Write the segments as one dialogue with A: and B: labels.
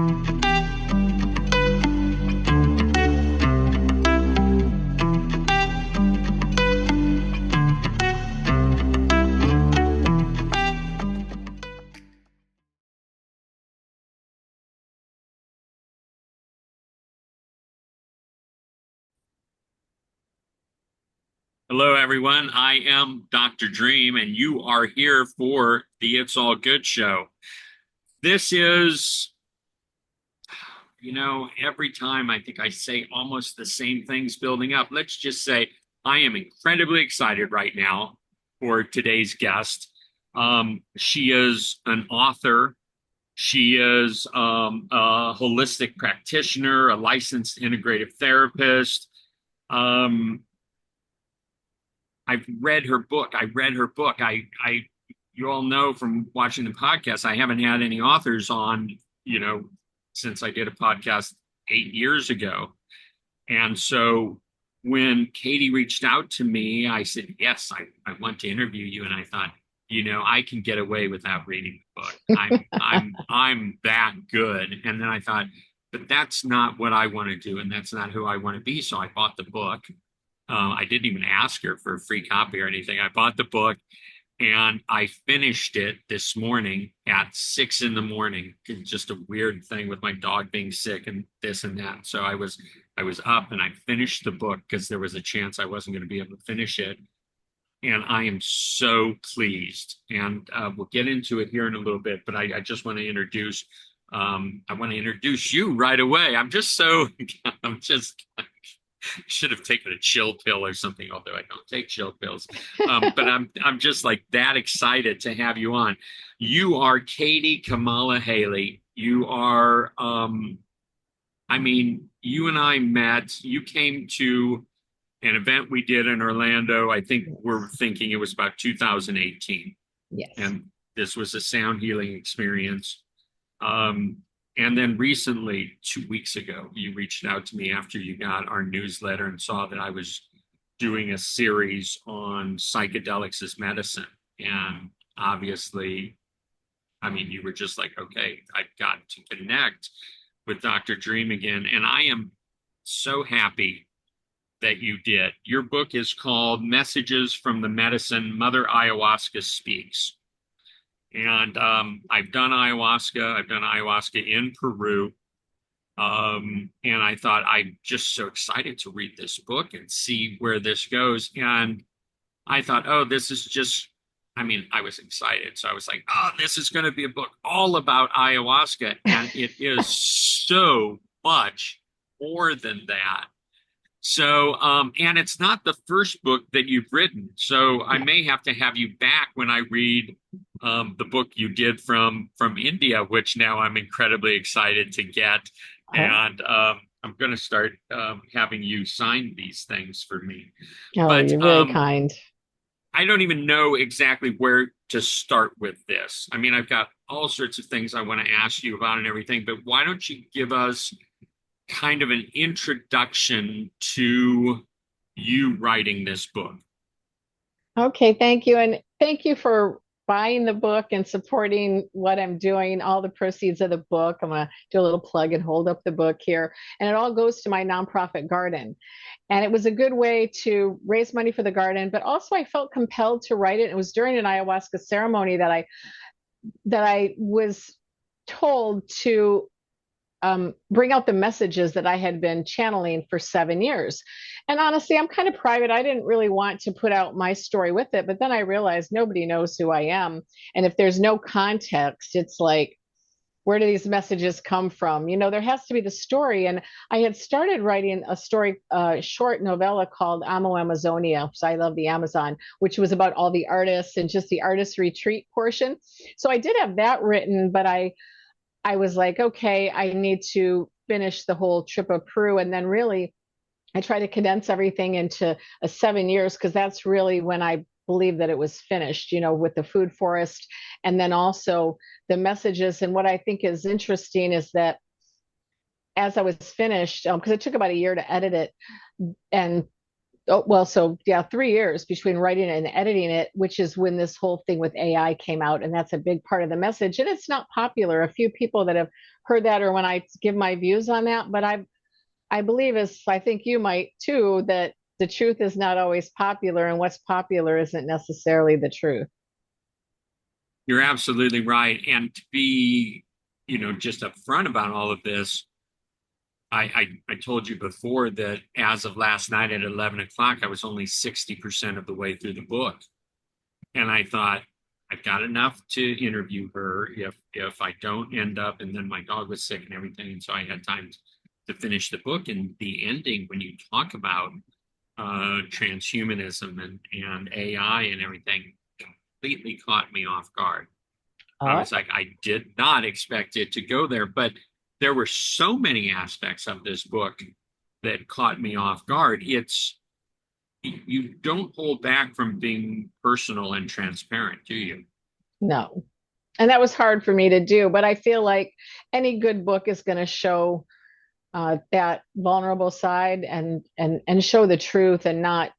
A: Hello, everyone. I am Dr. Dream, and you are here for the It's All Good show. This is, every time I think I say almost the same things building up. Let's just say I am incredibly excited right now for today's guest. She is an author. She is a holistic practitioner, a licensed integrative therapist. I've read her book. You all know from watching the podcast, I haven't had any authors on, since I did a podcast 8 years ago. And so when Katie reached out to me, I said, yes, I want to interview you. And I thought, I can get away without reading the book. I'm that good. And then I thought, but that's not what I want to do. And that's not who I want to be. So I bought the book. I didn't even ask her for a free copy or anything. I bought the book and I finished it this morning at 6 a.m. Just a weird thing with my dog being sick and this and that. So I was up and I finished the book because there was a chance I wasn't going to be able to finish it. And I am so pleased. And we'll get into it here in a little bit, but I just want to introduce you right away. I'm just should have taken a chill pill or something, although I don't take chill pills. But I'm just like that excited to have you on. You are Katie Kamala Haley. You are, you and I met. You came to an event we did in Orlando. I think we're thinking it was about 2018.
B: Yes.
A: And this was a sound healing experience. And then recently, 2 weeks ago, you reached out to me after you got our newsletter and saw that I was doing a series on psychedelics as medicine. And obviously, you were just like, okay, I've got to connect with Dr. Dream again. And I am so happy that you did. Your book is called Messages from the Medicine, Mother Ayahuasca Speaks. And I've done ayahuasca in Peru. And I thought, I'm just so excited to read this book and see where this goes. And I thought, I was excited. So I was like, this is going to be a book all about ayahuasca. And it is so much more than that. So, and it's not the first book that you've written. So I may have to have you back when I read the book you did from India, which now I'm incredibly excited to get. And I'm going to start having you sign these things for me.
B: Oh, but, you're very kind.
A: I don't even know exactly where to start with this. I've got all sorts of things I want to ask you about and everything, but why don't you give us kind of an introduction to you writing this book?
B: Okay, thank you. And thank you for buying the book and supporting what I'm doing, all the proceeds of the book. I'm going to do a little plug and hold up the book here. And it all goes to my nonprofit garden. And it was a good way to raise money for the garden, but also I felt compelled to write it. It was during an ayahuasca ceremony that I was told to bring out the messages that I had been channeling for 7 years. And honestly, I'm kind of private. I didn't really want to put out my story with it, but then I realized nobody knows who I am. And if there's no context, it's like, where do these messages come from? There has to be the story. And I had started writing a story, short novella called Amo Amazonia, because I love the Amazon, which was about all the artists and just the artist retreat portion. So I did have that written, but I was like, okay, I need to finish the whole trip of Peru. And then really, I try to condense everything into 7 years, because that's really when I believe that it was finished, with the food forest. And then also the messages. And what I think is interesting is that as I was finished, because it took about a year to edit it, and Oh, well, so yeah, 3 years between writing it and editing it, which is when this whole thing with AI came out. And that's a big part of the message. And it's not popular. A few people that have heard that or when I give my views on that, but I believe as I think you might too, that the truth is not always popular and what's popular isn't necessarily the truth.
A: You're absolutely right. And to be, just upfront about all of this, I told you before that as of last night at 11 o'clock, I was only 60% of the way through the book. And I thought, I've got enough to interview her if I don't end up, and then my dog was sick and everything. And so I had time to finish the book. And the ending, when you talk about transhumanism and AI and everything, completely caught me off guard. I
B: Oh,
A: was like, I did not expect it to go there, but there were so many aspects of this book that caught me off guard. You don't hold back from being personal and transparent, do you?
B: no. And that was hard for me to do, but I feel like any good book is going to show that vulnerable side and show the truth and not,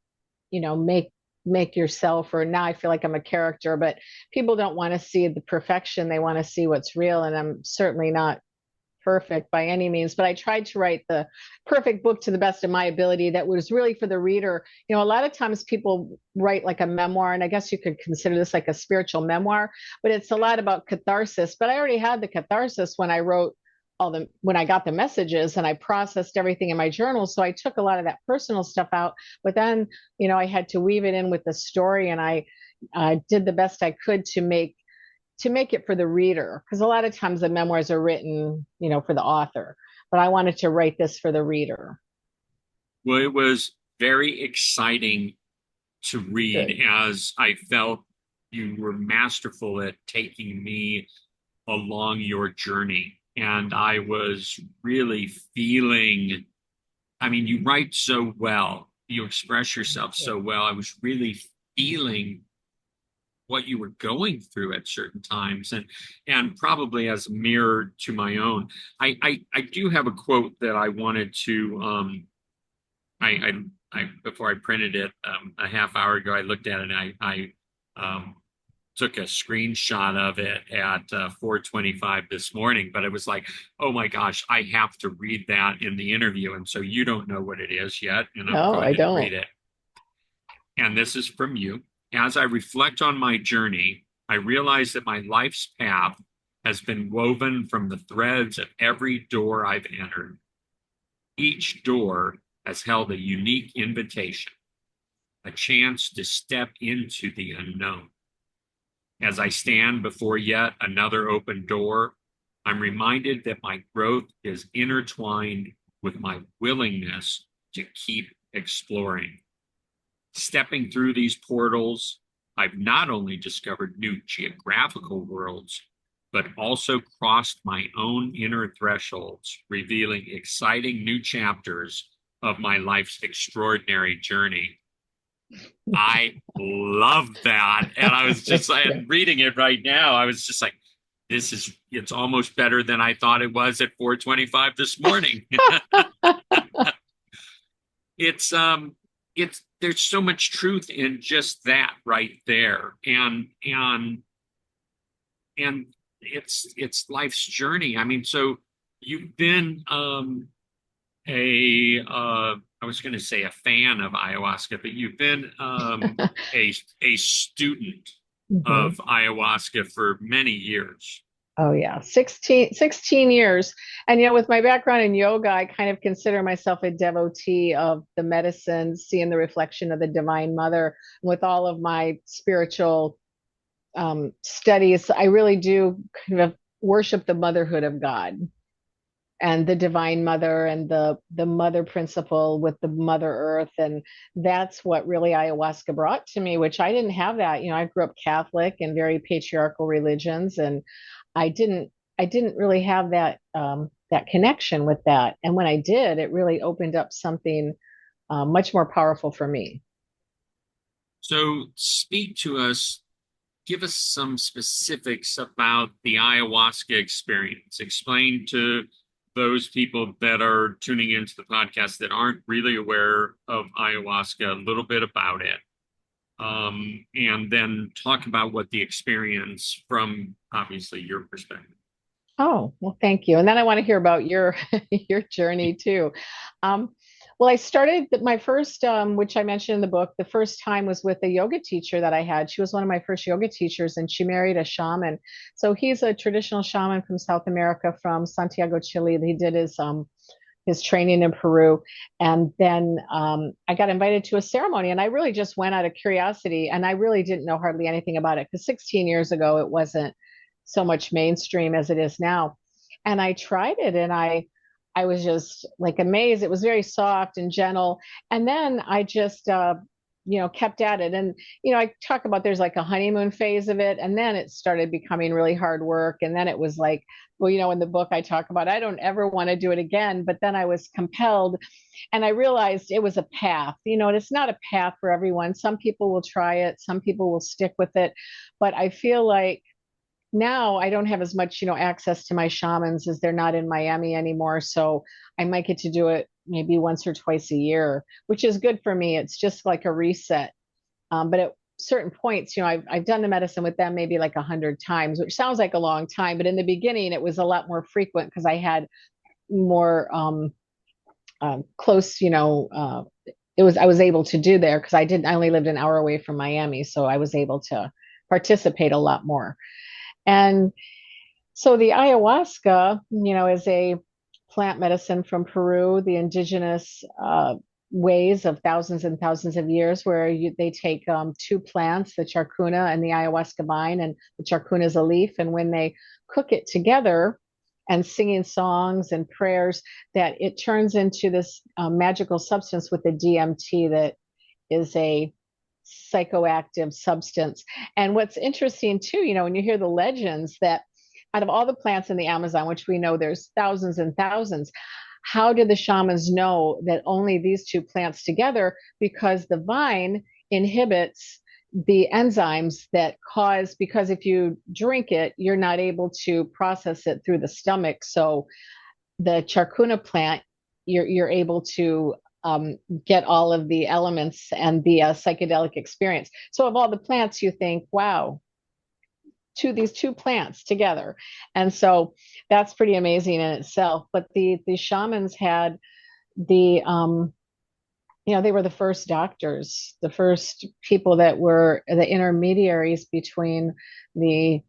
B: make yourself or now I feel like I'm a character, but people don't want to see the perfection. They want to see what's real. And I'm certainly not perfect by any means, but I tried to write the perfect book to the best of my ability that was really for the reader. A lot of times people write like a memoir, and I guess you could consider this like a spiritual memoir, but it's a lot about catharsis. But I already had the catharsis when I wrote when I got the messages and I processed everything in my journal. So I took a lot of that personal stuff out, but then, I had to weave it in with the story and I did the best I could to make it for the reader because a lot of times the memoirs are written for the author, but I wanted to write this for the reader.
A: Well, it was very exciting to read
B: Good.
A: as I felt you were masterful at taking me along your journey. And I was really feeling, I mean, you write so well, you express yourself so well. I was really feeling what you were going through at certain times and probably as a mirror to my own. I do have a quote that I wanted to I before I printed it a half hour ago, I looked at it and I took a screenshot of it at 4:25 this morning, but it was like, oh my gosh, I have to read that in the interview. And so you don't know what it is yet, and I'm
B: No, I
A: going to read
B: don't.
A: it. And this is from you. As I reflect on my journey, I realize that my life's path has been woven from the threads of every door I've entered. Each door has held a unique invitation, a chance to step into the unknown. As I stand before yet another open door, I'm reminded that my growth is intertwined with my willingness to keep exploring. Stepping through these portals, I've not only discovered new geographical worlds, but also crossed my own inner thresholds, revealing exciting new chapters of my life's extraordinary journey. I love that. And I was just
B: Yeah.
A: reading it right now. I was just like, it's almost better than I thought it was at 4:25 this morning. it's there's so much truth in just that right there. And it's life's journey. I mean, so you've been I was going to say a fan of ayahuasca, but you've been a student
B: Mhm.
A: of ayahuasca for many years.
B: Oh yeah, 16 years. And with my background in yoga, I kind of consider myself a devotee of the medicine, seeing the reflection of the Divine Mother. With all of my spiritual studies, I really do kind of worship the motherhood of God and the Divine Mother and the mother principle with the Mother Earth. And that's what really ayahuasca brought to me, which I didn't have that. I grew up Catholic and very patriarchal religions, and I didn't I didn't really have that connection with that. And when I did, it really opened up something much more powerful for me.
A: So speak to us, give us some specifics about the ayahuasca experience. Explain to those people that are tuning into the podcast that aren't really aware of ayahuasca, a little bit about it, and then talk about what the experience from obviously your perspective.
B: Oh, well, thank you. And then I want to hear about your your journey too. Um, well, I started my first, which I mentioned in the book, the first time was with a yoga teacher that I had. She was one of my first yoga teachers, and she married a shaman. So he's a traditional shaman from South America, from Santiago, Chile. He did his training in Peru. And then I got invited to a ceremony, and I really just went out of curiosity. And I really didn't know hardly anything about it because 16 years ago, it wasn't so much mainstream as it is now. And I tried it, and I was just like amazed. It was very soft and gentle. And then I just, kept at it. And, I talk about there's like a honeymoon phase of it. And then it started becoming really hard work. And then it was like, well, in the book I talk about, I don't ever want to do it again. But then I was compelled, and I realized it was a path, and it's not a path for everyone. Some people will try it, some people will stick with it. But I feel like now I don't have as much, access to my shamans, as they're not in Miami anymore. So I might get to do it maybe once or twice a year, which is good for me. It's just like a reset. But at certain points, I've done the medicine with them maybe like 100 times, which sounds like a long time. But in the beginning, it was a lot more frequent because I had more close, I was able to do there because I only lived an hour away from Miami. So I was able to participate a lot more. And so the ayahuasca, is a plant medicine from Peru, the indigenous ways of thousands and thousands of years, where they take two plants, the charcuna and the ayahuasca vine, and the charcuna is a leaf. And when they cook it together and singing songs and prayers, that it turns into this magical substance with the DMT that is a psychoactive substance. And what's interesting too, when you hear the legends that out of all the plants in the Amazon, which we know there's thousands and thousands, how did the shamans know that only these two plants together? Because the vine inhibits the enzymes that cause, because if you drink it, you're not able to process it through the stomach. So the charcuna plant, you're able to get all of the elements and the psychedelic experience. So of all the plants, you think, wow, these two plants together. And so that's pretty amazing in itself. But the shamans had the they were the first doctors, the first people that were the intermediaries between the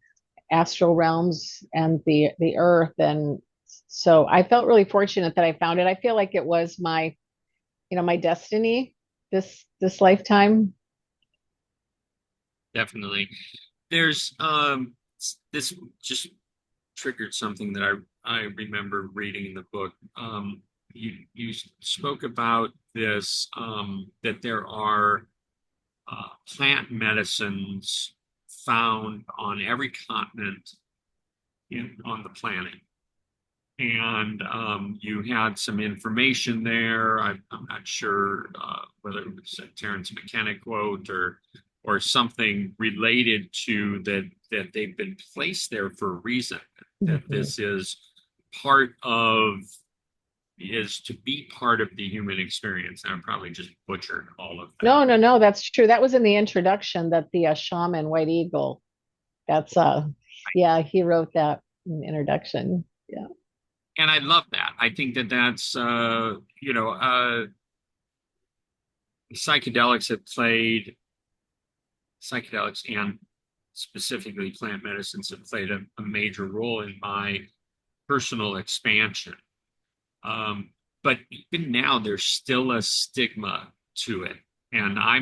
B: astral realms and the earth. And so I felt really fortunate that I found it. I feel like it was my my destiny this lifetime.
A: Definitely. There's this just triggered something that I remember reading in the book. You spoke about this, that there are plant medicines found on every continent on the planet. And you had some information there. I'm not sure whether it was a Terence McKenna quote or something related to that they've been placed there for a reason. That this is to be part of the human experience. And I probably just butchered all of that.
B: No, that's true. That was in the introduction, that the shaman White Eagle. That's yeah, he wrote that in the introduction. Yeah.
A: And I love that. I think that's psychedelics have played psychedelics and specifically plant medicines have played a major role in my personal expansion. But even now, there's still a stigma to it. And I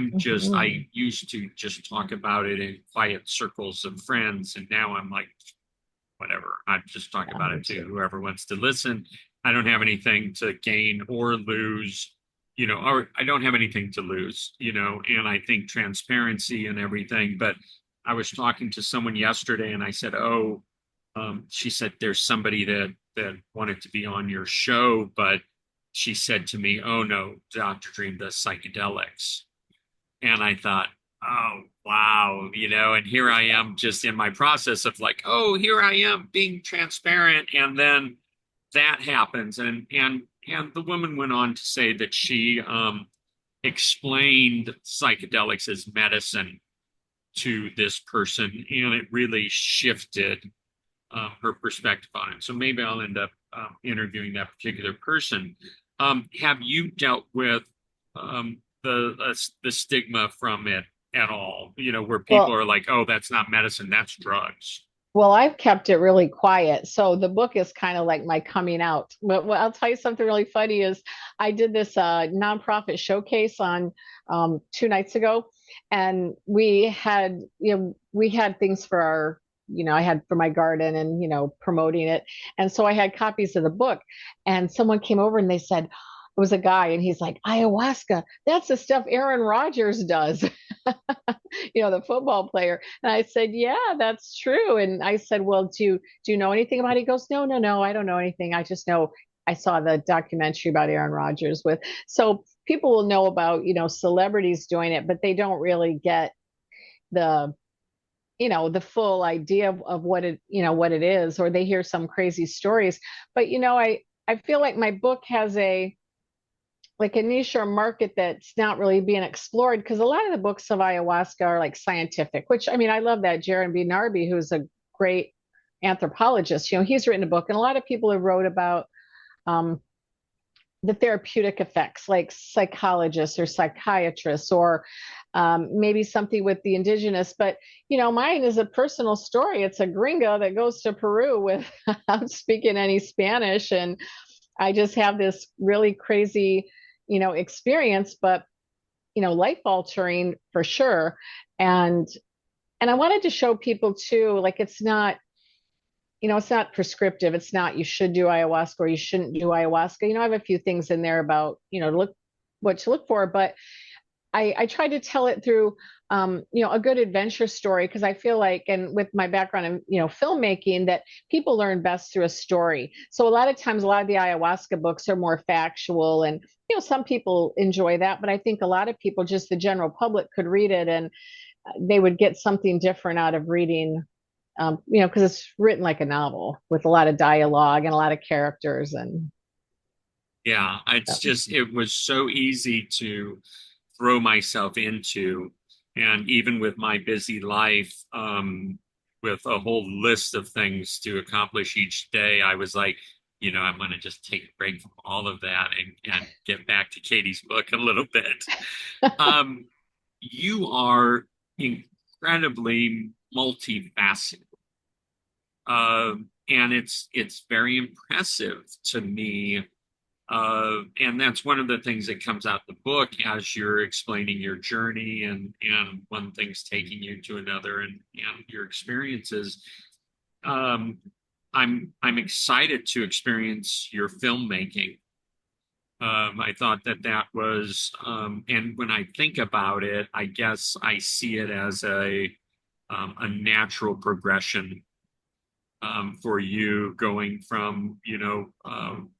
A: used to just talk about it in quiet circles of friends. And now I'm like, whatever, I'm just talking about it to whoever wants to listen. I don't have anything to gain or lose, or I don't have anything to lose, and I think transparency and everything. But I was talking to someone yesterday and I said, she said, there's somebody that wanted to be on your show, but she said to me, oh no, Dr. Dream does psychedelics. And I thought, oh wow, and here I am just in my process of like, oh, here I am being transparent. And then that happens, and the woman went on to say that she explained psychedelics as medicine to this person, and it really shifted her perspective on it. So maybe I'll end up interviewing that particular person. Have you dealt with the stigma from it at all? You know, where people
B: Well,
A: are like, "Oh, that's not medicine, that's drugs."
B: Well, I've kept it really quiet. So the book is kind of like my coming out. But I'll tell you something really funny is I did this nonprofit showcase on 2 nights ago, and we had things for our, I had for my garden and, promoting it. And so I had copies of the book, and someone came over and they said, it was a guy, and he's like, ayahuasca, that's the stuff Aaron Rodgers does. The football player. And I said, yeah, that's true. And I said, well, do you know anything about it? He goes, no, no, no, I don't know anything. I just know I saw the documentary about Aaron Rodgers with. So people will know about, celebrities doing it, but they don't really get the the full idea of what it is, or they hear some crazy stories. But I feel like my book has a niche or market that's not really being explored, because a lot of the books of ayahuasca are like scientific, which, I mean, I love that Jeremy Narby, who's a great anthropologist, he's written a book, and a lot of people have wrote about um, the therapeutic effects, like psychologists or psychiatrists, or maybe something with the indigenous. But mine is a personal story. It's a gringo that goes to Peru without speaking any Spanish, and I just have this really crazy, experience, but life altering for sure. And I wanted to show people too, like it's not prescriptive. It's not you should do ayahuasca or you shouldn't do ayahuasca. I have a few things in there about, look what to look for, but I try to tell it through, a good adventure story, because I feel like, and with my background in, filmmaking, that people learn best through a story. So a lot of times, a lot of the ayahuasca books are more factual, and some people enjoy that, but I think a lot of people, just the general public, could read it and they would get something different out of reading, because it's written like a novel with a lot of dialogue and a lot of characters, and
A: Yeah, it was so easy to throw myself into. And even with my busy life, with a whole list of things to accomplish each day, I was like, I'm going to just take a break from all of that and get back to Katie's book a little bit. Um, you are incredibly multifaceted. And it's very impressive to me, and that's one of the things that comes out the book as you're explaining your journey, and one thing's taking you to another, and your experiences. Um, I'm excited to experience your filmmaking. I thought that was, and when I think about it, I guess I see it as a natural progression for you, going from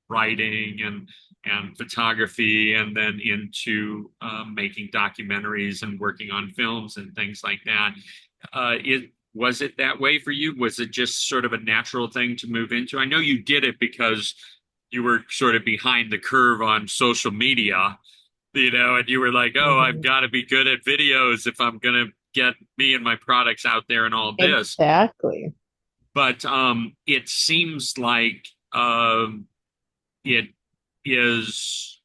A: writing and photography, and then into making documentaries and working on films and things like that. It was it that way for you? Was it just sort of a natural thing to move into? I know you did it because you were sort of behind the curve on social media, and you were like, oh, I've
B: Mhm.
A: got to be good at videos if I'm going to get me and my products out there and all this.
B: Exactly.
A: But it seems like it is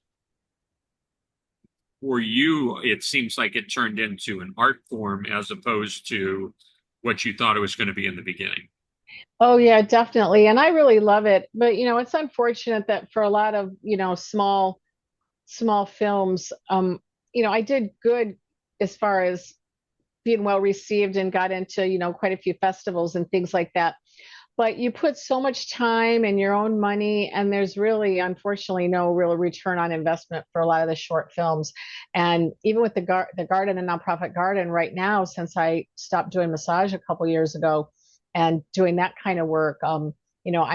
A: for you. It seems like it turned into an art form as opposed to what you thought it was going to be in the beginning.
B: Oh yeah, definitely. And I really love it. But it's unfortunate that for a lot of, small films, I did good as far as being well received and got into, quite a few festivals and things like that. But you put so much time and your own money, and there's really, unfortunately, no real return on investment for a lot of the short films. And even with the garden and nonprofit garden right now, since I stopped doing massage a couple years ago and doing that kind of work, I'm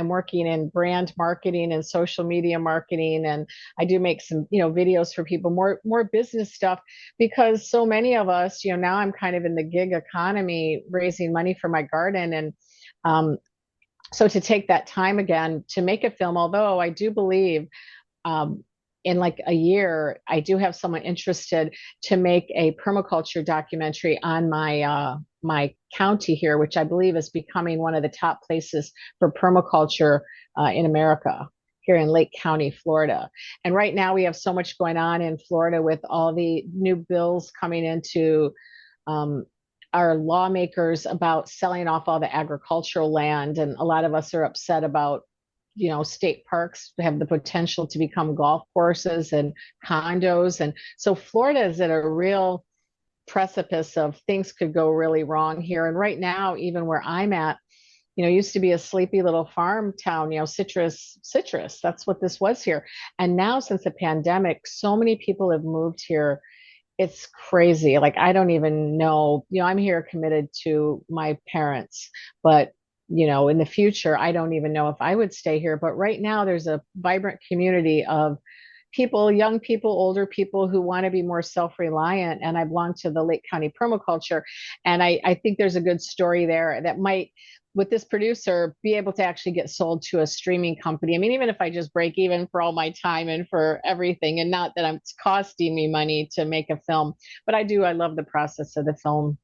B: working in brand marketing and social media marketing, and I do make some, videos for people, more business stuff, because so many of us, now I'm kind of in the gig economy, raising money for my garden, and um, So to take that time again to make a film, although I do believe um, in like a year, I do have someone interested to make a permaculture documentary on my county here, which I believe is becoming one of the top places for permaculture in America. Here in Lake County, Florida. And right now we have so much going on in Florida with all the new bills coming into um, our lawmakers about selling off all the agricultural land. And a lot of us are upset about, state parks have the potential to become golf courses and condos. And so Florida is at a real precipice of things could go really wrong here. And right now, even where I'm at, used to be a sleepy little farm town, citrus. That's what this was here. And now, since the pandemic, so many people have moved here. It's crazy. Like, I don't even know, I'm here committed to my parents, but in the future, I don't even know if I would stay here. But right now, there's a vibrant community of people, young people, older people who want to be more self-reliant. And I belong to the Lake County Permaculture. And I think there's a good story there that might, with this producer, be able to actually get sold to a streaming company. I mean, even if I just break even for all my time and for everything, and not that it's costing me money to make a film, but I love the process of the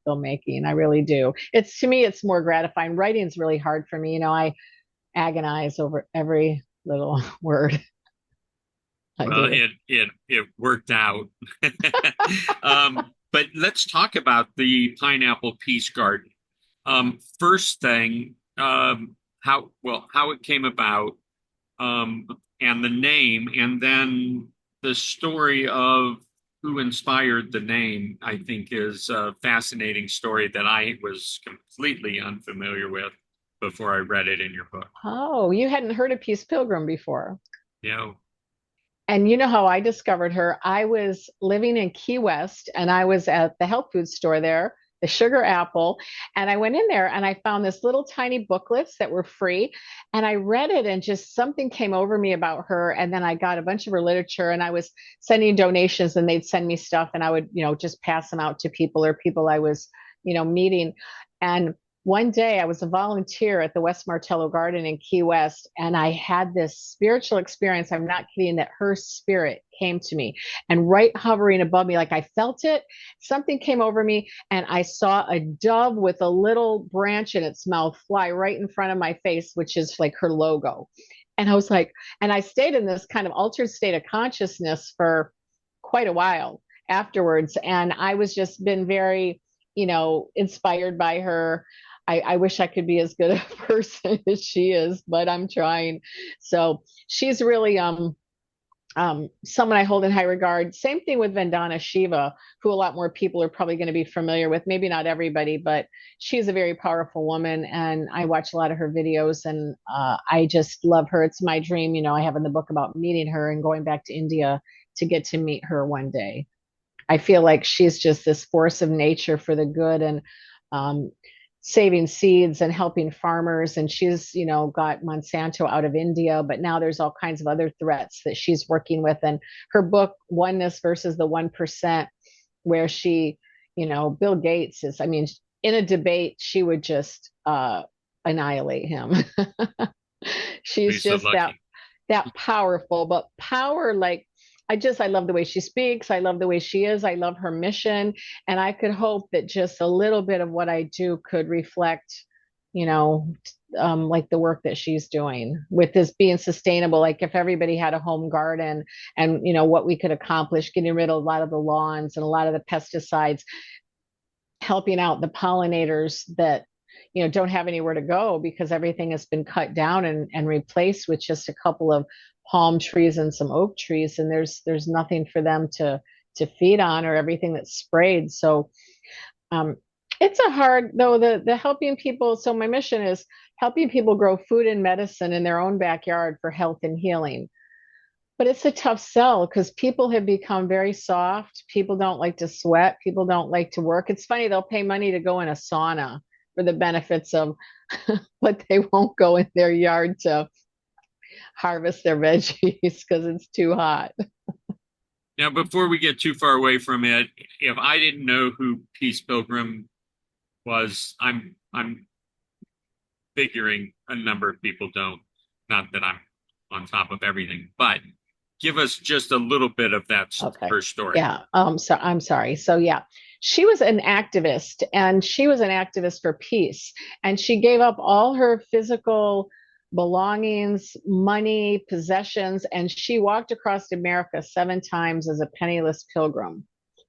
B: filmmaking. I really do. It's, to me, it's more gratifying. Writing's really hard for me. I agonize over every little word. I
A: Well,
B: do.
A: it worked out. But let's talk about the pineapple peace garden. First thing, how it came about, and the name, and then the story of who inspired the name, I think is a fascinating story that I was completely unfamiliar with before I read it in your book.
B: Oh, you hadn't heard of Peace Pilgrim before.
A: You know,
B: And you know how I discovered her? I was living in Key West and I was at the health food store there, the Sugar Apple. And I went in there and I found this little tiny booklets that were free. And I read it and just something came over me about her. And then I got a bunch of her literature and I was sending donations and they'd send me stuff and I would, just pass them out to people or people I was, meeting. And one day I was a volunteer at the West Martello Garden in Key West, and I had this spiritual experience. I'm not kidding, that her spirit came to me and right hovering above me, like I felt it. Something came over me, and I saw a dove with a little branch in its mouth fly right in front of my face, which is like her logo. And I was like, and I stayed in this kind of altered state of consciousness for quite a while afterwards. And I was just been very, inspired by her. I wish I could be as good a person as she is, but I'm trying. So she's really someone I hold in high regard. Same thing with Vandana Shiva, who a lot more people are probably going to be familiar with. Maybe not everybody, but she's a very powerful woman, and I watch a lot of her videos, and I just love her. It's my dream. I have in the book about meeting her and going back to India to get to meet her one day. I feel like she's just this force of nature for the good and um, saving seeds and helping farmers. And she's, got Monsanto out of India, but now there's all kinds of other threats that she's working with. And her book, Oneness versus the 1%, where she, Bill Gates is, I mean, in a debate, she would just annihilate him. She's
A: Lisa
B: just that
A: Lucky.
B: that powerful, but power like I love the way she speaks. I love the way she is. I love her mission. And I could hope that just a little bit of what I do could reflect, you know, like the work that she's doing with this being sustainable. Like if everybody had a home garden and, what we could accomplish, getting rid of a lot of the lawns and a lot of the pesticides, helping out the pollinators that don't have anywhere to go because everything has been cut down and replaced with just a couple of palm trees and some oak trees, and there's nothing for them to feed on, or everything that's sprayed. So um it's a hard, though, the helping people. So my mission is helping people grow food and medicine in their own backyard for health and healing. But it's a tough sell because people have become very soft. People don't like to sweat. People don't like to work. It's funny, they'll pay money to go in a sauna for the benefits of, but they won't go in their yard to harvest their veggies because it's too hot.
A: Now, before we get too far away from it, if I didn't know who Peace Pilgrim was, I'm figuring a number of people don't. Not that I'm on top of everything, but give us just a little bit of that
B: Okay.
A: her story.
B: Yeah. So I'm sorry. So yeah, she was an activist, and she was an activist for peace. And she gave up all her physical belongings, money, possessions, and she walked across America 7 times as a penniless pilgrim.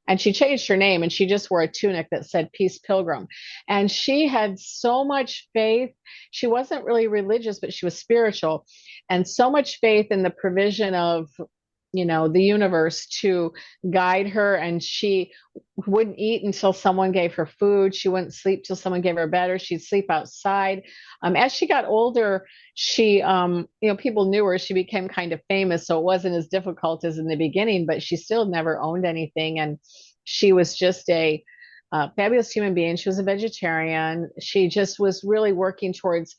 B: And she changed her name, and she just wore a tunic that said Peace Pilgrim. And she had so much faith. She wasn't really religious, but she was spiritual, and so much faith in the provision of, the universe to guide her. And she wouldn't eat until someone gave her food. She wouldn't sleep till someone gave her bed, or she'd sleep outside. As she got older, she, people knew her. She became kind of famous, so it wasn't as difficult as in the beginning, but she still never owned anything. And she was just a fabulous human being. She was a vegetarian. She just was really working towards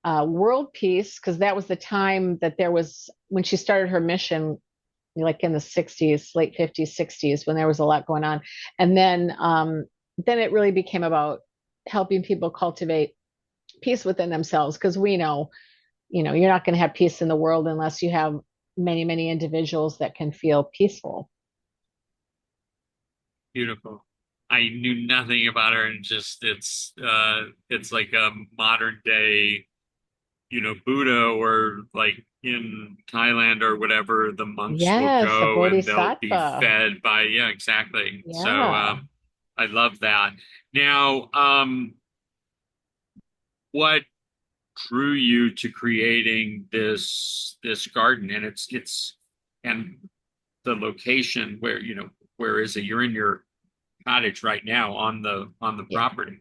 B: world peace, because that was the time that there was, when she started her mission, like in the 60s, late 50s, 60s, when there was a lot going on. And then it really became about helping people cultivate peace within themselves, because we know, you're not going to have peace in the world unless you have many, many individuals that can feel peaceful.
A: Beautiful. I knew nothing about her, and just it's like a modern day, Buddha, or like in Thailand or whatever, the monks will
B: Yes, a
A: go and they'll be
B: bodhisattva.
A: fed by, yeah, exactly. So
B: Yeah.
A: I love that. Now, what drew you to creating this garden? And it's and the location where, where is it? You're in your cottage right now on the
B: Yeah.
A: property.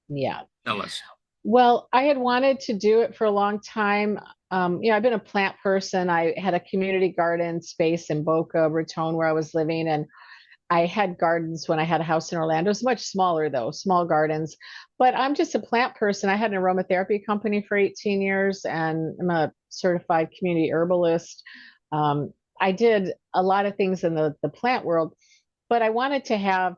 B: Yeah.
A: Tell us.
B: Well, I had wanted to do it for a long time. I've been a plant person. I had a community garden space in Boca Raton where I was living, and I had gardens when I had a house in Orlando. It's much smaller though, small gardens. But I'm just a plant person. I had an aromatherapy company for 18 years, and I'm a certified community herbalist. I did a lot of things in the plant world, but I wanted to have,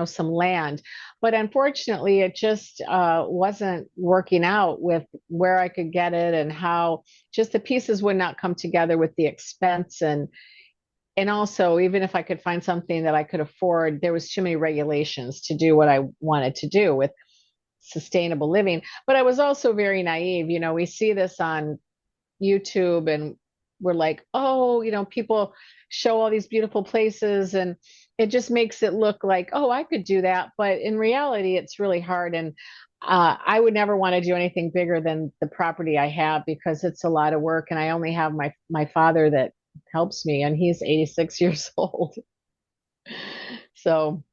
B: some land. But unfortunately, it just wasn't working out with where I could get it, and how just the pieces would not come together with the expense. And also, even if I could find something that I could afford, there was too many regulations to do what I wanted to do with sustainable living. But I was also very naive. We see this on YouTube, and we're like, oh, people show all these beautiful places, and it just makes it look like, oh, I could do that. But in reality, it's really hard. And I would never want to do anything bigger than the property I have, because it's a lot of work. And I only have my father that helps me, and he's 86 years old. So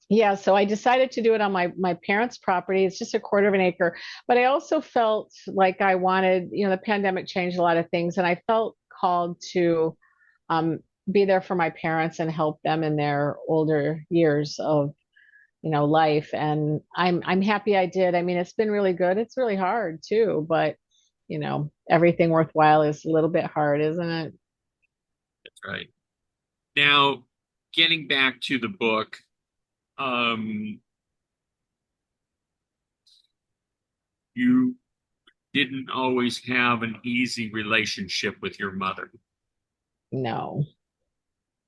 B: yeah, so I decided to do it on my parents' property. It's just a quarter of an acre, but I also felt like I wanted, the pandemic changed a lot of things, and I felt called to um, be there for my parents and help them in their older years of, life. And I'm happy I did. I mean, it's been really good. It's really hard too, but everything worthwhile is a little bit hard, isn't it?
A: That's right. Now, getting back to the book, um, you didn't always have an easy relationship with your mother.
B: No.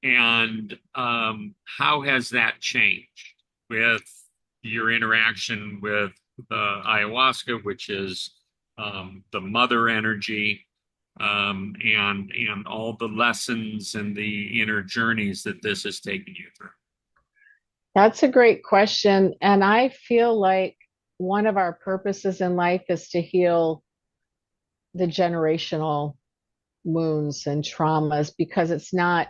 A: And how has that changed with your interaction with ayahuasca, which is the mother energy, and all the lessons and the inner journeys that this has taken you through?
B: That's a great question. And I feel like one of our purposes in life is to heal the generational wounds and traumas, because it's not,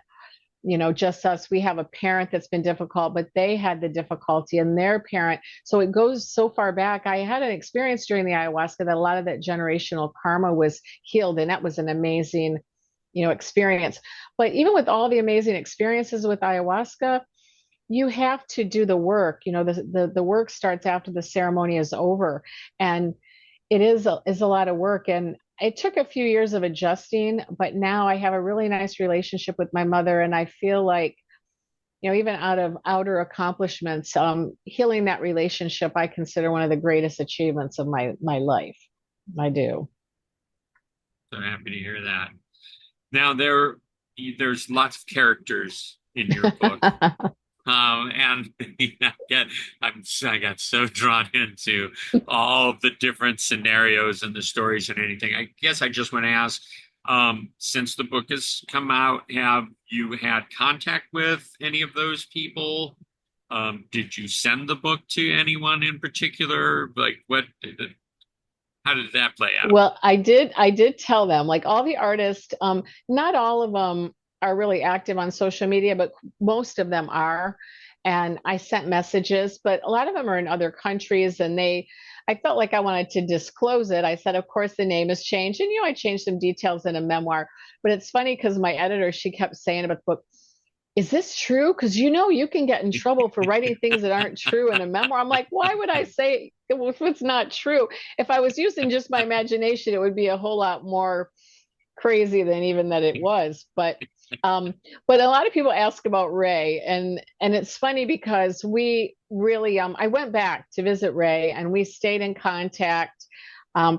B: just us. We have a parent that's been difficult, but they had the difficulty in their parent. So it goes so far back. I had an experience during the ayahuasca that a lot of that generational karma was healed, and that was an amazing, experience. But even with all the amazing experiences with ayahuasca, you have to do the work. The work starts after the ceremony is over, and it is a lot of work. And it took a few years of adjusting, but now I have a really nice relationship with my mother, and I feel like, even out of outer accomplishments, healing that relationship, I consider one of the greatest achievements of my life. I do.
A: So happy to hear that. Now there's lots of characters in your book. And I got so drawn into all the different scenarios and the stories and anything. I guess I just want to ask, since the book has come out, have you had contact with any of those people? Did you send the book to anyone in particular? Like how did that play out?
B: Well, I did tell them, like all the artists, not all of them are really active on social media, but most of them are. And I sent messages, but a lot of them are in other countries and I felt like I wanted to disclose it. I said, of course, the name has changed. And, I changed some details in a memoir, but it's funny because my editor, she kept saying about the book, is this true? Because you can get in trouble for writing things that aren't true in a memoir. I'm like, why would I say if it's not true? If I was using just my imagination, it would be a whole lot more crazy than even that it was. But a lot of people ask about Ray, and it's funny because we really I went back to visit Ray, and we stayed in contact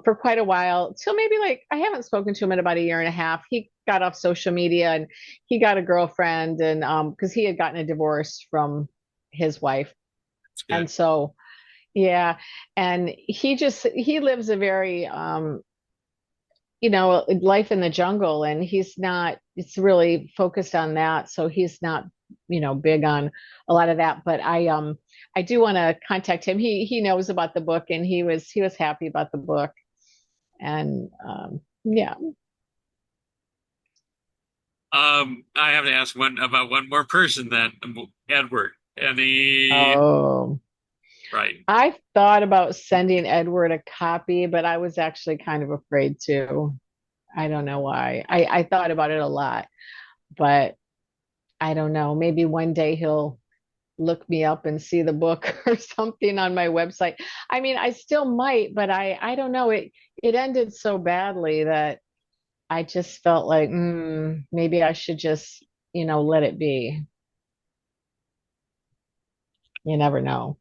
B: for quite a while, till maybe like I haven't spoken to him in about a year and a half. He got off social media and he got a girlfriend, and because he had gotten a divorce from his wife,
A: It's good.
B: and so yeah, and he lives a very life in the jungle, and it's really focused on that. So he's not, big on a lot of that. But I do want to contact him. He knows about the book, and he was happy about the book. And yeah.
A: I have to ask one more person then, Edward. Any
B: Oh,
A: right?
B: I thought about sending Edward a copy, but I was actually kind of afraid to. I don't know why. I thought about it a lot, but I don't know. Maybe one day he'll look me up and see the book or something on my website. I mean, I still might, but I don't know. It ended so badly that I just felt like maybe I should just, let it be. You never know.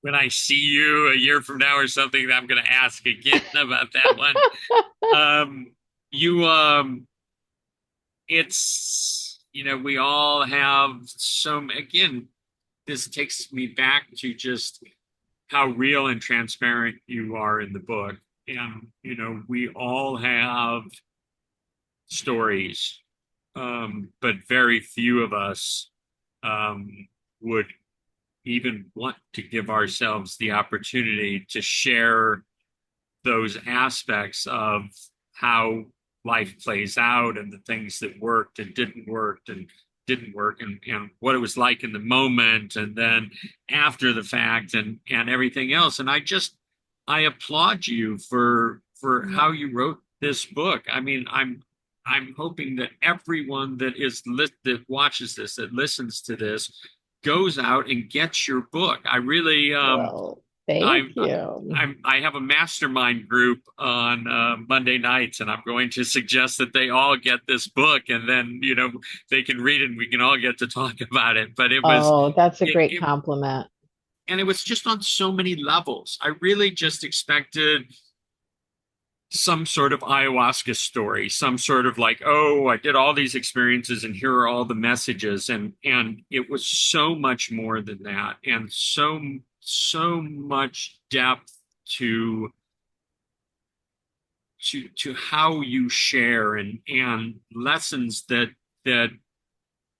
A: When I see you a year from now or something, I'm going to ask again about that one. You it's we all have some. Again, this takes me back to just how real and transparent you are in the book. And we all have stories, but very few of us would even want to give ourselves the opportunity to share those aspects of how life plays out and the things that worked and didn't work, and what it was like in the moment and then after the fact and everything else. And I applaud you for how you wrote this book. I mean, I'm hoping that everyone that watches this, that listens to this, goes out and gets your book. I really
B: Well,
A: I
B: thank you.
A: I have a mastermind group on Monday nights, and I'm going to suggest that they all get this book, and then they can read it, and we can all get to talk about it. But
B: Oh, that's a great
A: it
B: compliment.
A: and it was just on so many levels. I really just expected some sort of ayahuasca story, some sort of like, oh, I did all these experiences and here are all the messages. And it was so much more than that, and so much depth to to how you share, and lessons that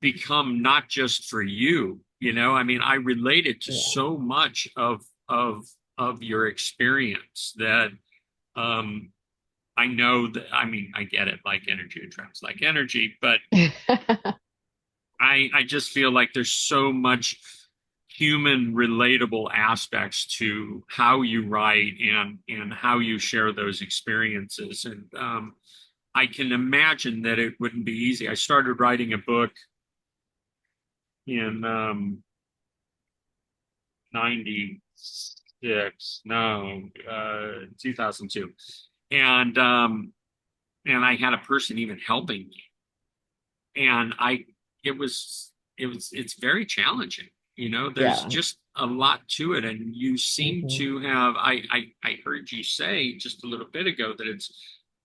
A: become not just for you. I mean, I related to
B: Yeah.
A: so much of your experience that um I know that. I mean, I get it, like energy attracts like energy, but I just feel like there's so much human relatable aspects to how you write and how you share those experiences. And I can imagine that it wouldn't be easy. I started writing a book in 96, no, 2002. And I had a person even helping me. And it's very challenging, there's
B: Yeah.
A: just a lot to it. And you seem
B: Hmm.
A: to have, I heard you say just a little bit ago that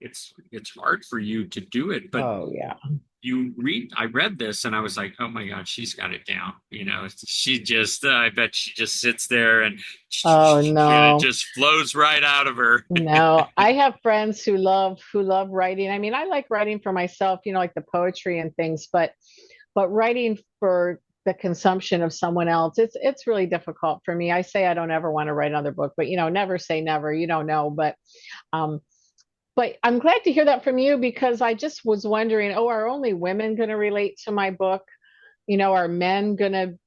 A: it's hard for you to do it, but
B: Oh, yeah.
A: I read this and I was like, oh my God, she's got it down. She just, I bet she just sits there and
B: Oh,
A: it
B: no.
A: just flows right out of her.
B: No, I have friends who love writing. I mean, I like writing for myself, like the poetry and things, but writing for the consumption of someone else, it's really difficult for me. I say I don't ever want to write another book, but never say never. You don't know, um but I'm glad to hear that from you because I just was wondering, oh, are only women going to relate to my book? Are men going to,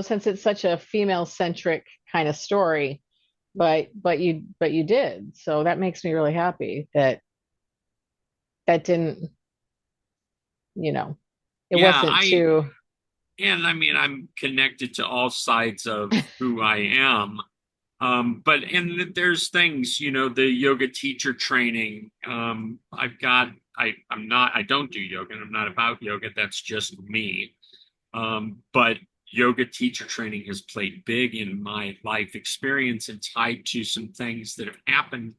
B: since it's such a female centric kind of story, but you did. So that makes me really happy that didn't, you know, it
A: Yeah,
B: wasn't too.
A: and I mean, I'm connected to all sides of who I am. But and there's things, the yoga teacher training. I don't do yoga and I'm not about yoga. That's just me. But yoga teacher training has played big in my life experience and tied to some things that have happened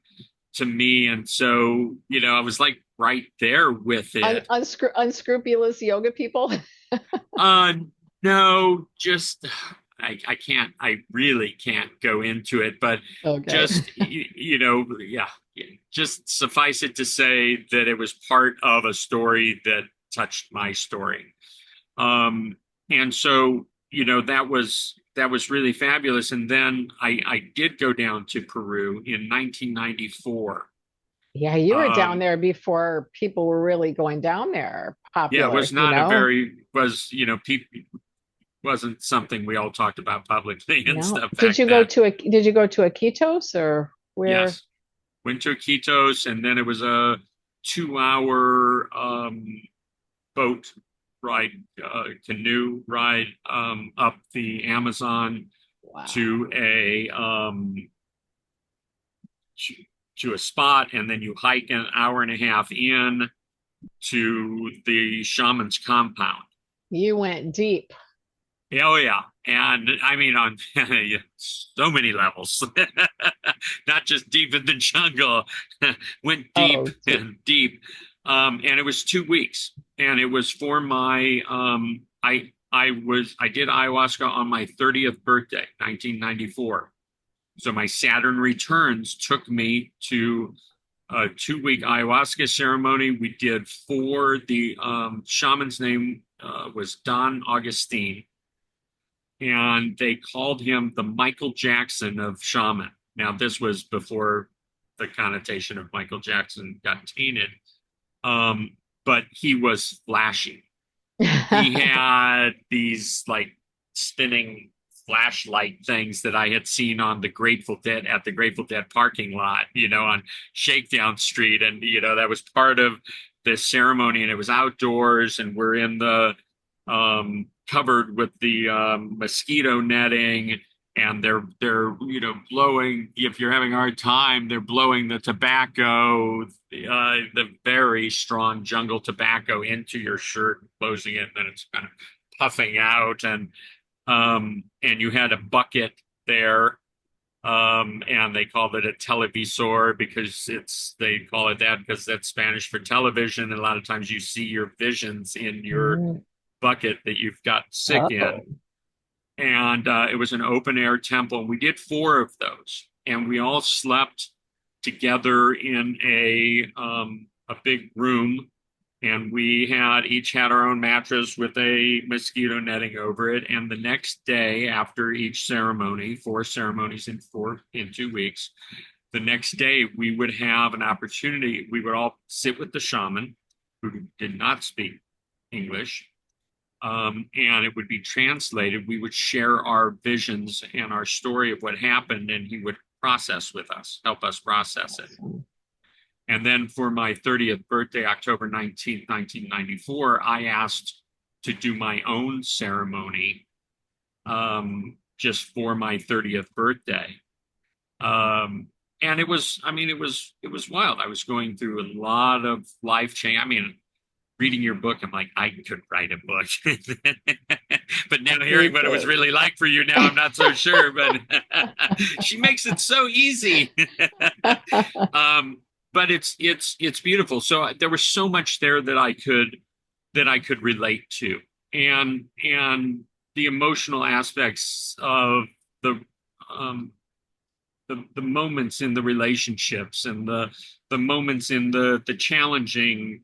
A: to me. And so, I was like right there with it.
B: Unscrupulous yoga people.
A: Uh, no, just I can't. I really can't go into it, but
B: Okay.
A: just yeah. Just suffice it to say that it was part of a story that touched my story. And so that was really fabulous. And then I did go down to Peru in 1994.
B: Yeah, you were down
A: Um,
B: there before people were really going down there
A: yeah, it
B: popular,
A: was not a very was people wasn't something we all talked about publicly and
B: No.
A: stuff
B: Did
A: back
B: you go
A: then.
B: to a did you go to Iquitos or where?
A: Yes, went to Iquitos, and then it was a 2 hour boat ride, canoe ride up the Amazon to
B: Wow.
A: to, to a spot, and then you hike an hour and a half in to the shaman's compound.
B: You went deep.
A: Oh yeah, and I mean on so many levels, not just deep in the jungle. Went deep
B: Oh, deep.
A: and deep, and it was 2 weeks, and it was for my I did ayahuasca on my 30th birthday, 1994. So my Saturn returns took me to a 2 week ayahuasca ceremony. We did four. The shaman's name was Don Augustine, and they called him the Michael Jackson of shaman. Now, this was before the connotation of Michael Jackson got tainted, but he was flashy. He had these like spinning flashlight things that I had seen on the Grateful Dead at the Grateful Dead parking lot, on Shakedown Street. And, that was part of the ceremony, and it was outdoors, and we're in the covered with the mosquito netting, and they're blowing. If you're having a hard time, they're blowing the tobacco, the very strong jungle tobacco into your shirt, closing it, and then it's kind of puffing out, and you had a bucket there, and they called it a televisor because they call it that because that's Spanish for television, and a lot of times you see your visions in your
B: Mm.
A: bucket that you've got sick
B: Oh,
A: in. And it was an open air temple. We did four of those, and we all slept together in a big room, and we each had our own mattress with a mosquito netting over it. And the next day, after each ceremony, four ceremonies in 2 weeks, the next day we would have an opportunity. We would all sit with the shaman, who did not speak English, and it would be translated. We would share our visions and our story of what happened, and he would process with us, help us process it.
B: awesome.
A: And then for my 30th birthday, October 19th, 1994, I asked to do my own ceremony, just for my 30th birthday. And it was wild. I was going through a lot of life change. I mean, reading your book, I'm like, I could write a book. But now
B: Me
A: hearing what it was
B: too.
A: really like for you now, I'm not so sure. But she makes it so easy. um, but it's beautiful. So there was so much there that I could relate to, and the emotional aspects of the um, the moments in the relationships and the moments in the challenging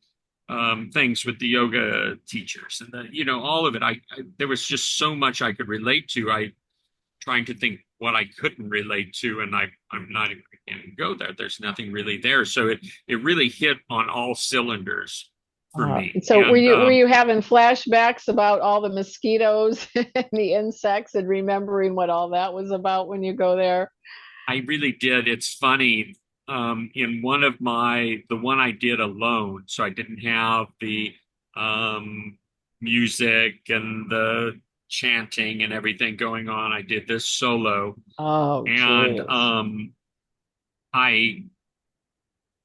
A: things with the yoga teachers and the all of it. I there was just so much I could relate to. I trying to think what I couldn't relate to, and I'm not even going to go there. There's nothing really there. So it really hit on all cylinders for me.
B: So
A: And
B: were you having flashbacks about all the mosquitoes and the insects and remembering what all that was about when you go there?
A: I really did. It's funny. In one of the one I did alone, so I didn't have the um, music and the chanting and everything going on. I did this solo,
B: Oh,
A: and
B: geez.
A: I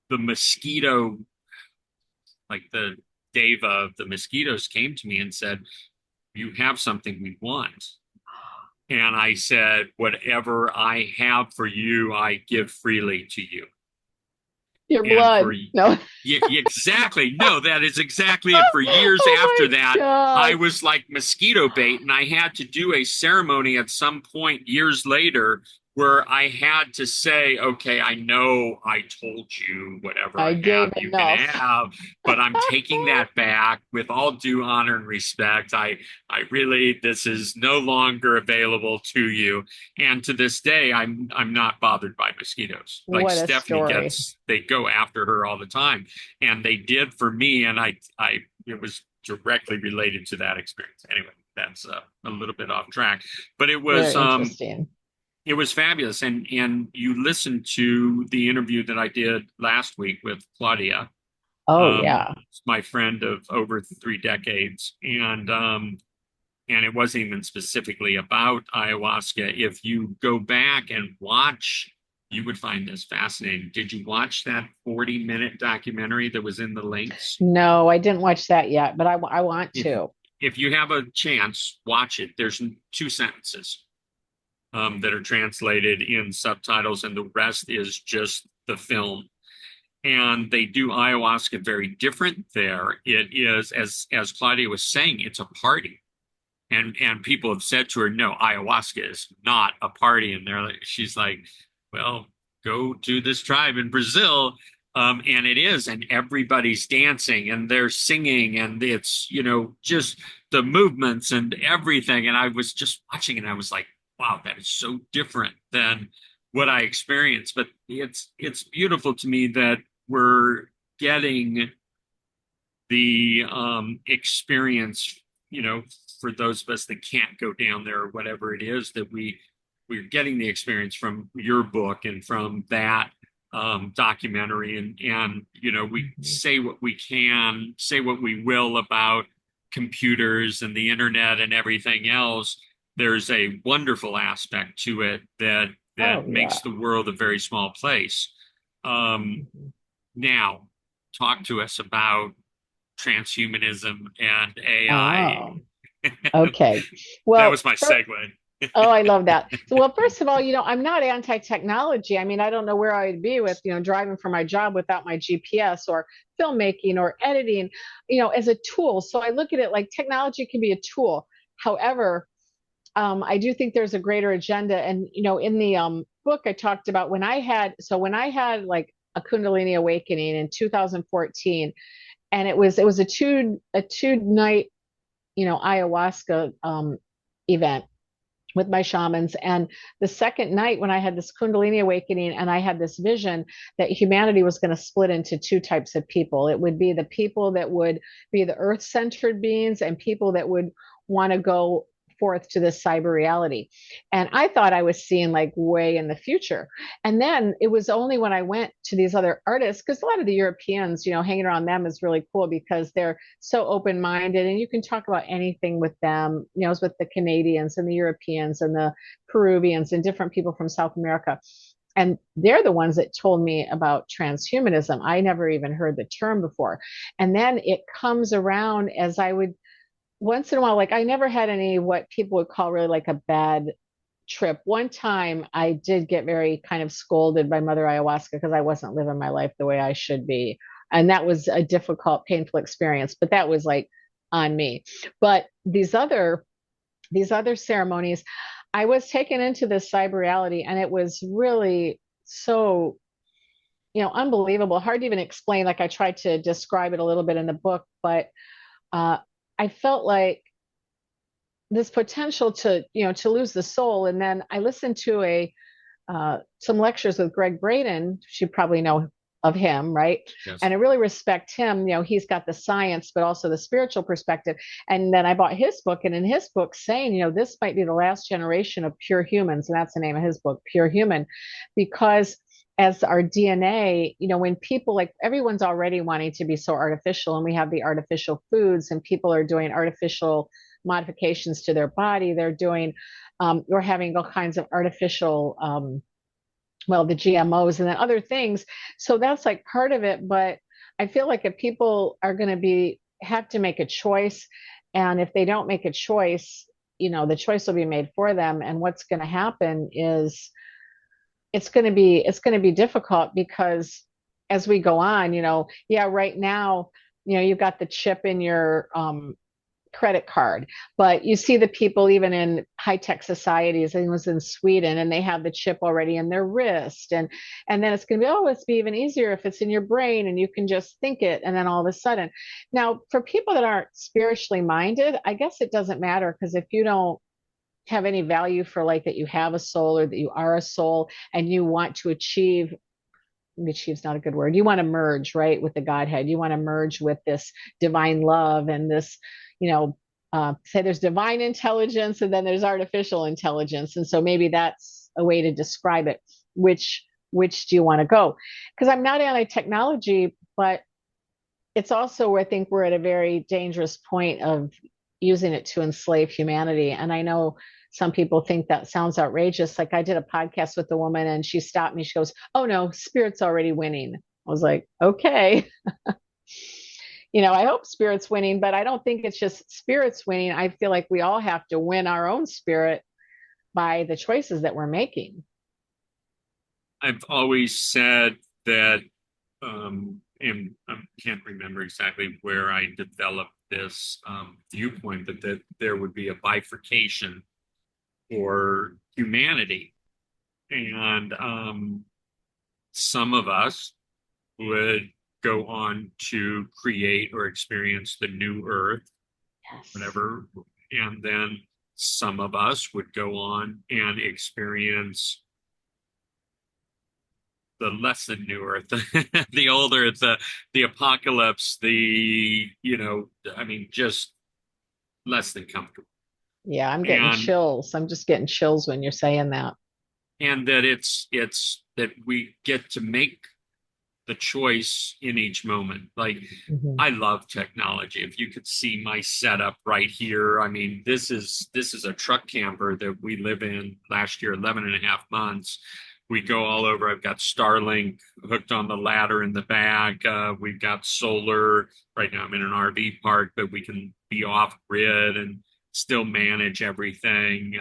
A: the mosquito, like the deva of the mosquitoes, came to me and said, "You have something we want." And I said, "Whatever I have for you, I give freely to you."
B: Your
A: And
B: blood.
A: for
B: No.
A: yeah, exactly. No, that is exactly it. For years
B: Oh
A: after
B: my
A: that, I
B: God.
A: was like mosquito bait, and I had to do a ceremony at some point years later where I had to say, okay, I know I told you whatever
B: I
A: I
B: gave
A: have, you can
B: enough.
A: have, but I'm taking that back with all due honor and respect. I really, this is no longer available to you. And to this day, I'm not bothered by mosquitoes. Like
B: What a
A: Stephanie
B: story.
A: gets, they go after her all the time, and they did for me, and I it was directly related to that experience. Anyway, that's a little bit off track, but
B: Very interesting.
A: it was fabulous. And you listened to the interview that I did last week with Claudia,
B: Oh, yeah.
A: my friend of over 3 decades, and it wasn't even specifically about ayahuasca. If you go back and watch, you would find this fascinating. Did you watch that 40-minute documentary that was in the links?
B: No, I didn't watch that yet, but I want
A: If
B: to.
A: if you have a chance, watch it. There's 2 sentences that are translated in subtitles, and the rest is just the film. And they do ayahuasca very different there. It is, as Claudia was saying, it's a party. And people have said to her, no, ayahuasca is not a party. And she's like, well, go to this tribe in Brazil. And it is, and everybody's dancing and they're singing, and it's, just the movements and everything. And I was just watching and I was like, wow, that is so different than what I experienced. But it's beautiful to me that we're getting the experience, for those of us that can't go down there or whatever it is, that we're getting the experience from your book and from that documentary. And we say what we can, say what we will about computers and the internet and everything else. There's a wonderful aspect to it that
B: Oh,
A: makes
B: yeah.
A: the world a very small place. Um, Now, talk to us about transhumanism and AI.
B: Oh, okay.
A: That
B: Well,
A: was my segue.
B: oh, I love that. So, well, first of all, I'm not anti-technology. I mean, I don't know where I'd be with, driving for my job without my GPS or filmmaking or editing, as a tool. So I look at it like technology can be a tool. However, I do think there's a greater agenda. And, in the book, I talked about when I had like a Kundalini awakening in 2014, and it was a two night, ayahuasca event with my shamans. And the second night, when I had this Kundalini awakening and I had this vision that humanity was going to split into two types of people, it would be the people that would be the earth centered beings and people that would want to go forth to this cyber reality. And I thought I was seeing like way in the future. And then it was only when I went to these other artists, because a lot of the Europeans, hanging around them is really cool because they're so open minded and you can talk about anything with them, it's with the Canadians and the Europeans and the Peruvians and different people from South America. And they're the ones that told me about transhumanism. I never even heard the term before. And then it comes around as I would once in a while, like I never had any what people would call really like a bad trip. One time I did get very kind of scolded by Mother Ayahuasca because I wasn't living my life the way I should be. And that was a difficult, painful experience, but that was like on me. But these other ceremonies, I was taken into this cyber reality and it was really so, unbelievable. Hard to even explain. Like I tried to describe it a little bit in the book, but uh, I felt like this potential to lose the soul. And then I listened to a some lectures with Greg Braden. You probably know of him, right?
A: Yes.
B: And I really respect him. He's got the science, but also the spiritual perspective. And then I bought his book, and in his book, saying, this might be the last generation of pure humans, and that's the name of his book, Pure Human, because as our DNA, when people like everyone's already wanting to be so artificial, and we have the artificial foods, and people are doing artificial modifications to their body. They're doing, we're having all kinds of artificial, the GMOs and then other things. So that's like part of it. But I feel like if people are going to have to make a choice, and if they don't make a choice, the choice will be made for them. And what's going to happen is it's going to be difficult because as we go on, yeah, right now, you've got the chip in your credit card. But you see the people even in high tech societies. I think it was in Sweden, and they have the chip already in their wrist, and then it's going to be it's be even easier if it's in your brain and you can just think it, and then all of a sudden. Now, for people that aren't spiritually minded, I guess it doesn't matter because if you don't have any value for like that you have a soul or that you are a soul and you want to achieve's not a good word. You want to merge, right, with the Godhead. You want to merge with this divine love and this, say there's divine intelligence and then there's artificial intelligence. And so maybe that's a way to describe it. Which do you want to go? Because I'm not anti-technology, but it's also where I think we're at a very dangerous point of using it to enslave humanity. And I know some people think that sounds outrageous. Like I did a podcast with a woman and she stopped me. She goes, "Oh no, spirit's already winning." I was like, okay. I hope spirit's winning, but I don't think it's just spirit's winning. I feel like we all have to win our own spirit by the choices that we're making.
A: I've always said that, and I can't remember exactly where I developed this viewpoint, that there would be a bifurcation for humanity. And some of us would go on to create or experience the new earth,
B: Yes.
A: whatever. And then some of us would go on and experience the less than new earth, the older, the apocalypse, just less than comfortable.
B: Yeah, I'm getting
A: And
B: chills. I'm just getting chills when you're saying that.
A: that it's that we get to make the choice in each moment. Like,
B: Mhm.
A: I love technology. If you could see my setup right here, I mean, this is a truck camper that we live in last year, 11 and a half months. We go all over. I've got Starlink hooked on the ladder in the back. We've got solar. Right now I'm in an RV park, but we can be off grid and still manage everything.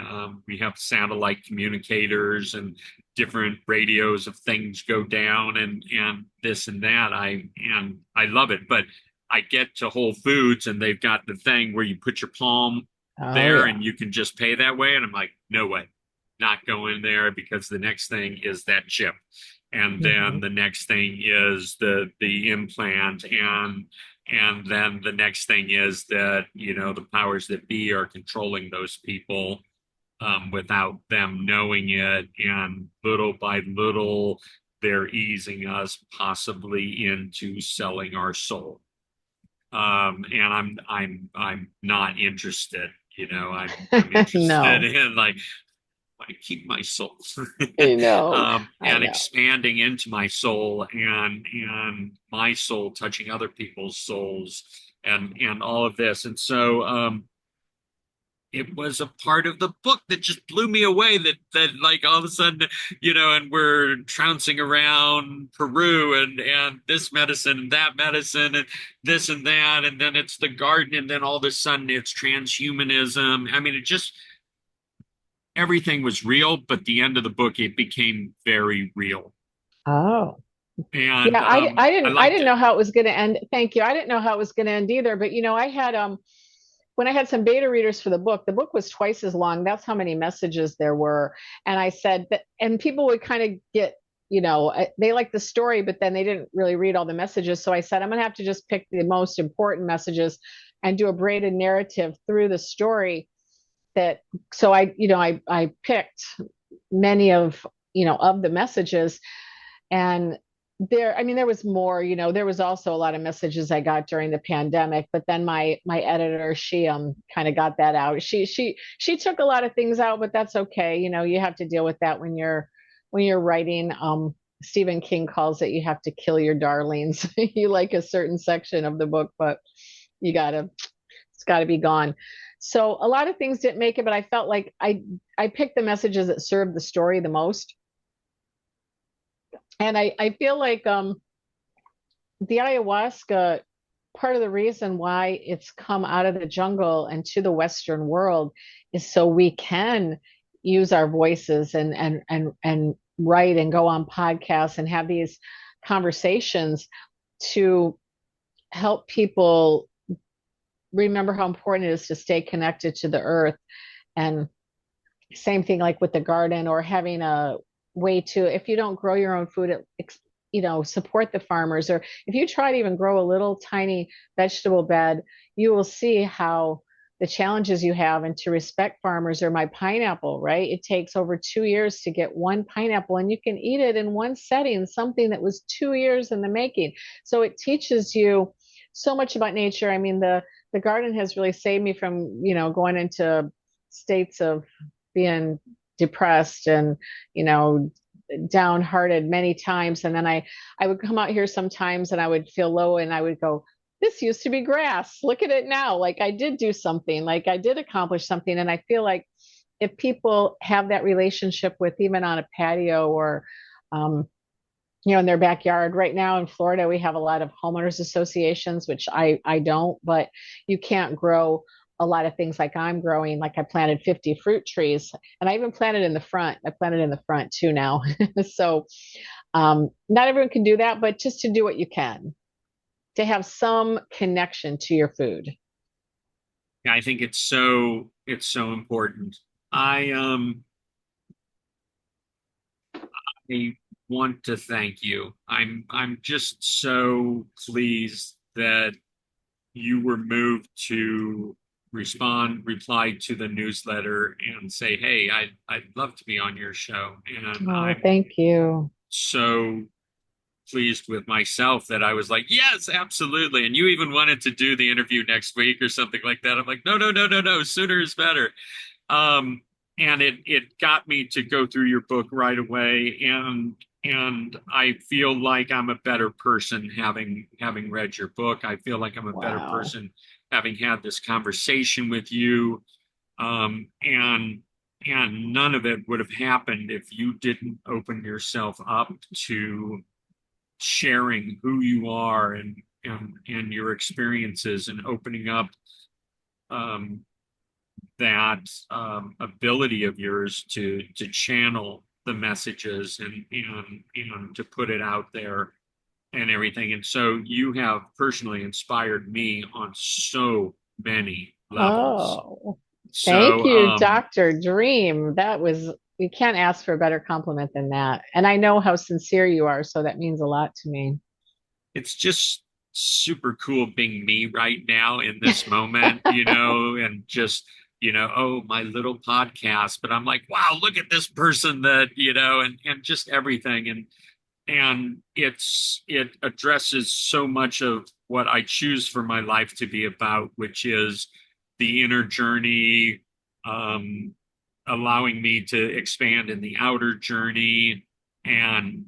A: We have satellite communicators and different radios if things go down and this and that. I love it. But I get to Whole Foods and they've got the thing where you put your palm
B: Oh
A: there
B: yeah.
A: and you can just pay that way. And I'm like, no way, not going there, because the next thing is that chip. And then
B: Mhm.
A: the next thing is the implant, and then the next thing is that the powers that be are controlling those people, without them knowing it, and little by little they're easing us possibly into selling our soul. And I'm not interested. I'm interested
B: No,
A: in, like, I keep my soul,
B: I know. I
A: and
B: know.
A: expanding into my soul, and my soul touching other people's souls, and all of this. And so, it was a part of the book that just blew me away, that like all of a sudden, and we're trouncing around Peru and this medicine and that medicine and this and that, and then it's the garden, and then all of a sudden it's transhumanism. I mean, it just everything was real, but the end of the book it became very real.
B: Oh.
A: And
B: Yeah, I
A: I
B: I
A: liked
B: didn't
A: it.
B: know how it was going to end. Thank you. I didn't know how it was going to end either. But I had when I had some beta readers for the book was twice as long. That's how many messages there were. And I said that, and people would kind of get, they liked the story, but then they didn't really read all the messages. So I said, I'm going to have to just pick the most important messages and do a braided narrative through the story that, so I picked many of the messages. And there was more, there was also a lot of messages I got during the pandemic, but then my editor, she kind of got that out. She took a lot of things out, but that's okay. You have to deal with that when you're writing. Stephen King calls it, you have to kill your darlings. You like a certain section of the book, but it's gotta be gone. So a lot of things didn't make it, but I felt like I picked the messages that served the story the most. And I feel like the ayahuasca, part of the reason why it's come out of the jungle and to the Western world is so we can use our voices and write and go on podcasts and have these conversations to help people remember how important it is to stay connected to the earth. And same thing like with the garden, or having a way to, if you don't grow your own food, support the farmers. Or if you try to even grow a little tiny vegetable bed, you will see how the challenges you have, and to respect farmers. Or my pineapple, right? It takes over 2 years to get one pineapple, and you can eat it in one setting, something that was 2 years in the making. So it teaches you so much about nature. I mean, the garden has really saved me from, going into states of being depressed and, you know, downhearted many times. And then I would come out here sometimes and I would feel low and I would go, this used to be grass. Look at it now. Like I did do something, like I did accomplish something. And I feel like if people have that relationship with, even on a patio or, um, in their backyard. Right now in Florida, we have a lot of homeowners associations, which I don't, but you can't grow a lot of things like I'm growing. Like I planted 50 fruit trees, and I even planted in the front. I planted in the front too now. So not everyone can do that, but just to do what you can, to have some connection to your food.
A: I think it's so important. I want to thank you. I'm just so pleased that you were moved to reply to the newsletter and say, "Hey, I'd love to be on your show." And
B: Oh,
A: I'm
B: thank you.
A: so pleased with myself that I was like, "Yes, absolutely." And you even wanted to do the interview next week or something like that. I'm like, "No, no, no, no, no. Sooner is better." Um, and it got me to go through your book right away, and I feel like I'm a better person having read your book. I feel like I'm a better
B: Wow.
A: person having had this conversation with you. And none of it would have happened if you didn't open yourself up to sharing who you are and your experiences, and opening up um, that ability of yours to channel the messages and to put it out there and everything. And so you have personally inspired me on so many levels.
B: Oh, thank
A: So
B: you, Dr. Dream. We can't ask for a better compliment than that. And I know how sincere you are, so that means a lot to me.
A: it's just super cool being me right now in this moment, and just, oh, my little podcast. But I'm like, wow, look at this person that, and just everything. And it addresses so much of what I choose for my life to be about, which is the inner journey, um, allowing me to expand in the outer journey, and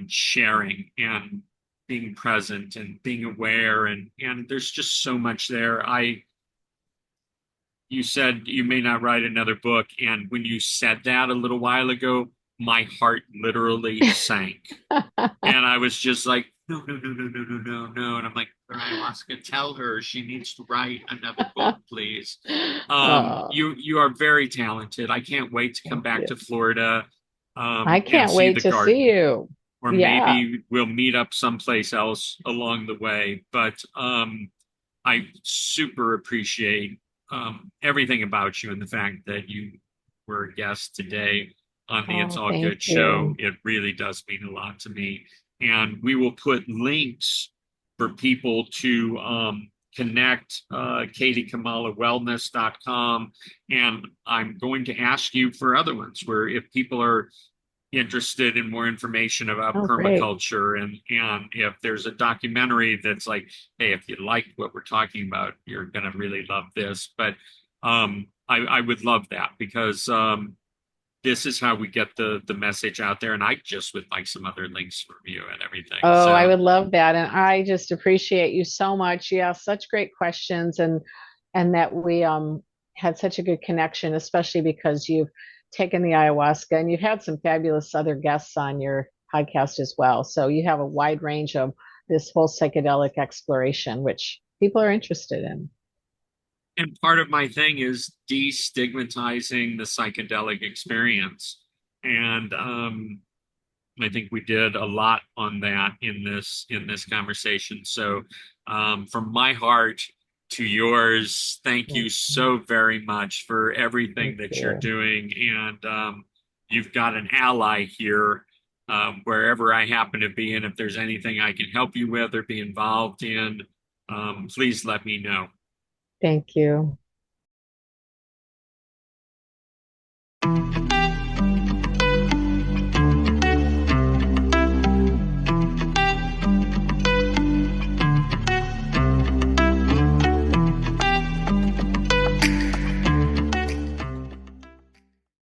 A: sharing and being present and being aware, and there's just so much there. you said you may not write another book, and when you said that a little while ago, my heart literally sank. And I was just like, no, no, no, no, no, no, no, no. And I'm like, Ayahuasca, tell her she needs to write another book, please.
B: Oh,
A: You are very talented. I can't wait to come
B: thank
A: back
B: you.
A: to Florida,
B: I
A: and
B: can't
A: see
B: wait
A: the
B: to see
A: garden.
B: you.
A: Or
B: Yeah.
A: maybe we'll meet up someplace else along the way. But I super appreciate everything about you, and the fact that you were a guest today on the It's
B: Oh,
A: All
B: thank
A: Good show.
B: you.
A: It really does mean a lot to me. And we will put links for people to connect, katiekamala.wellness.com. And I'm going to ask you for other ones where if people are interested in more information about
B: Oh, great.
A: permaculture, and if there's a documentary that's like, hey, if you like what we're talking about, you're gonna really love this. But I would love that, because this is how we get the message out there, and I just would like some other links from you and everything.
B: Oh, I
A: So,
B: would love that. And I just appreciate you so much. You asked such great questions and that we had such a good connection, especially because you've taken the ayahuasca and you've had some fabulous other guests on your podcast as well. So you have a wide range of this whole psychedelic exploration, which people are interested in.
A: and part of my thing is destigmatizing the psychedelic experience. And I think we did a lot on that in this conversation. So, from my heart to yours, thank you
B: Thank
A: so very much for everything that you're
B: you.
A: doing. And you've got an ally here, wherever I happen to be. And if there's anything I can help you with or be involved in, please let me know.
B: Thank you.